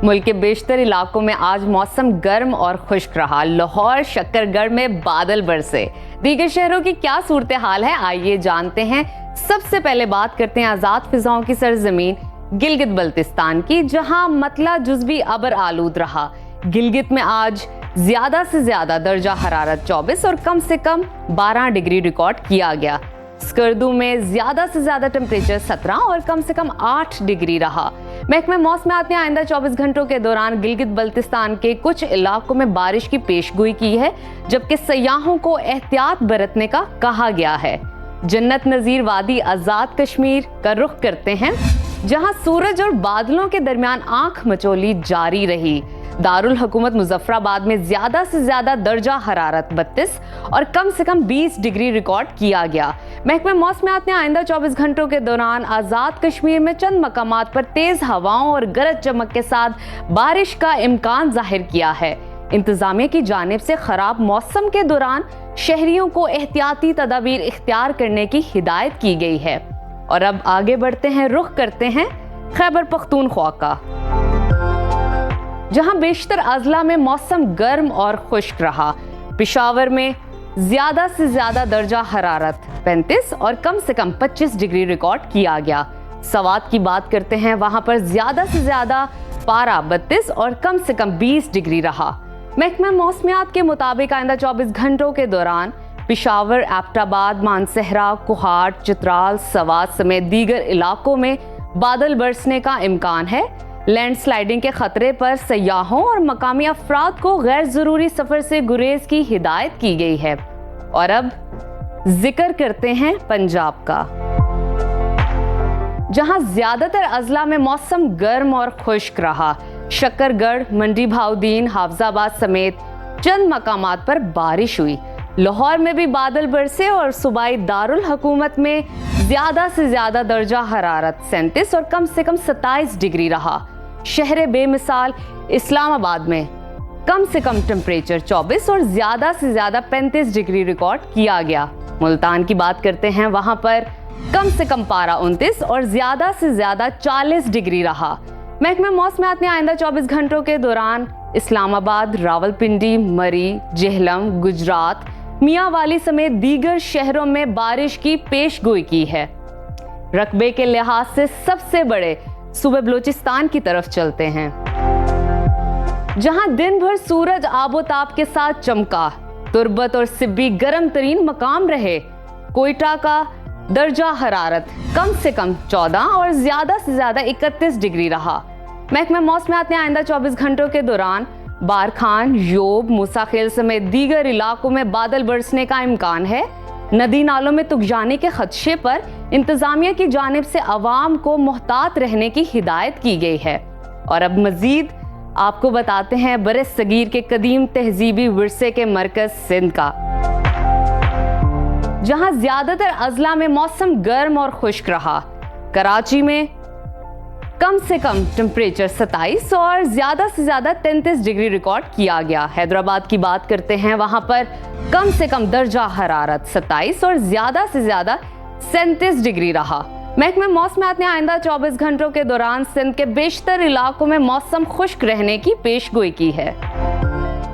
मुल्क के बेशतर इलाकों में आज मौसम गर्म और खुश्क रहा। लाहौर, शक्करगढ़ में बादल बरसे। दीगर शहरों की क्या सूरत हाल है, आइए जानते हैं। सबसे पहले बात करते हैं आजाद फिजाओं की सरजमीन गिलगित बल्तिस्तान की, जहां मतला जुज़वी अबर आलूद रहा। गिलगित में आज ज्यादा से ज्यादा दर्जा हरारत 24 और कम से कम 12 डिग्री रिकॉर्ड किया गया। स्कर्दू में ज्यादा से ज्यादा टेम्परेचर 17 और कम से कम 8 डिग्री रहा। महकमे मौसमियात ने आइंदा 24 घंटों के दौरान गिलगित बल्तिस्तान के कुछ इलाकों में बारिश की पेशगोई की है, जबकि सयाहों को एहतियात बरतने का कहा गया है। जन्नत नजीर वादी आजाद कश्मीर का रुख करते हैं, जहां सूरज और बादलों के दरमियान आंख मचोली जारी रही। दारुल हुकूमत मुजफ्फराबाद में ज्यादा से ज्यादा दर्जा हरारत 32 और कम से कम 20 डिग्री रिकॉर्ड किया गया। महकमे मौसमियात ने आइंदा 24 घंटों के दौरान आजाद कश्मीर में चंद मकामात पर तेज हवाओं और गरज चमक के साथ बारिश का इम्कान जाहिर किया है। इंतजामिया की जानिब से खराब मौसम के दौरान शहरियों को एहतियाती तदाबीर इख्तियार करने की हिदायत की गई है। और अब आगे बढ़ते हैं, रुख करते हैं खैबर पख्तूनख्वा का, जहां बेशतर अजला में मौसम गर्म और खुश्क रहा। पेशावर में ज्यादा से ज्यादा दर्जा हरारत 35 और कम से कम 25 डिग्री रिकॉर्ड किया गया। सवात की बात करते हैं, वहां पर ज्यादा से ज्यादा पारा 32 और कम से कम 20 डिग्री रहा। महकमा मौसमियात के मुताबिक आइंदा 24 घंटों के दौरान पेशावर, एबटाबाद, मानसहरा, कोहाट, चित्राल, सवात समेत दीगर इलाकों में बादल बरसने का इम्कान है। लैंडस्लाइडिंग के खतरे पर सयाहों और मकामी अफराद को गैर जरूरी सफर से गुरेज की हिदायत की गई है। और अब जिक्र करते हैं पंजाब का, जहां ज्यादातर अजला में मौसम गर्म और खुश्क रहा। शक्करगढ़, मंडी भाउदीन, हाफजाबाद समेत चंद मकामात पर बारिश हुई। लाहौर में भी बादल बरसे और सूबाई दारुल हुकूमत में ज्यादा से ज्यादा दर्जा हरारत 37 और कम से कम 27 डिग्री रहा। शहर बेमिसाल इस्लामाबाद में कम से कम टेम्परेचर 24 और ज्यादा से ज्यादा 35 डिग्री रिकॉर्ड किया गया। मुल्तान की बात करते हैं, वहां पर कम से कम पारा 29 और ज्यादा से ज्यादा 40 डिग्री रहा। महकमा मौसमियात ने आइंदा 24 घंटों के दौरान इस्लामाबाद, रावलपिंडी, मरी, जेहलम, गुजरात, मियांवाली समेत दीगर शहरों में बारिश की पेशगोई की है। रकबे के लिहाज से सबसे बड़े सूबे बलूचिस्तान की तरफ चलते हैं, जहां दिन भर सूरज आबोताब के साथ चमका। तुर्बत और सिब्बी गर्म तरीन मकाम रहे। कोयटा का दर्जा हरारत कम से कम 14 और ज्यादा से ज्यादा 31 डिग्री रहा। महकमा मौसमियात ने आइंदा 24 घंटों के दौरान बारखान, योब, मूसाखेल समेत दीगर इलाकों में बादल बरसने का इम्कान है। नदी नालों में तुगजाने के खदशे पर इंतजामिया की जानिब से अवाम को मुहतात रहने की हिदायत की गई है। और अब मजीद आपको बताते हैं बरसगीर के कदीम तहजीबी विरसे के मरकज सिंध का, जहां ज्यादातर अजला में मौसम गर्म और खुश्क रहा। कराची में कम से कम टेम्परेचर 27 और ज्यादा से ज्यादा 33 डिग्री रिकॉर्ड किया गया। हैदराबाद की बात करते हैं, वहां पर कम से कम दर्जा हरारत 27 और ज्यादा से ज्यादा 37 डिग्री रहा। महकमा मौसमियात ने आइंदा 24 घंटों के दौरान सिंध के बेशतर इलाकों में मौसम खुश्क रहने की पेशगोई की है।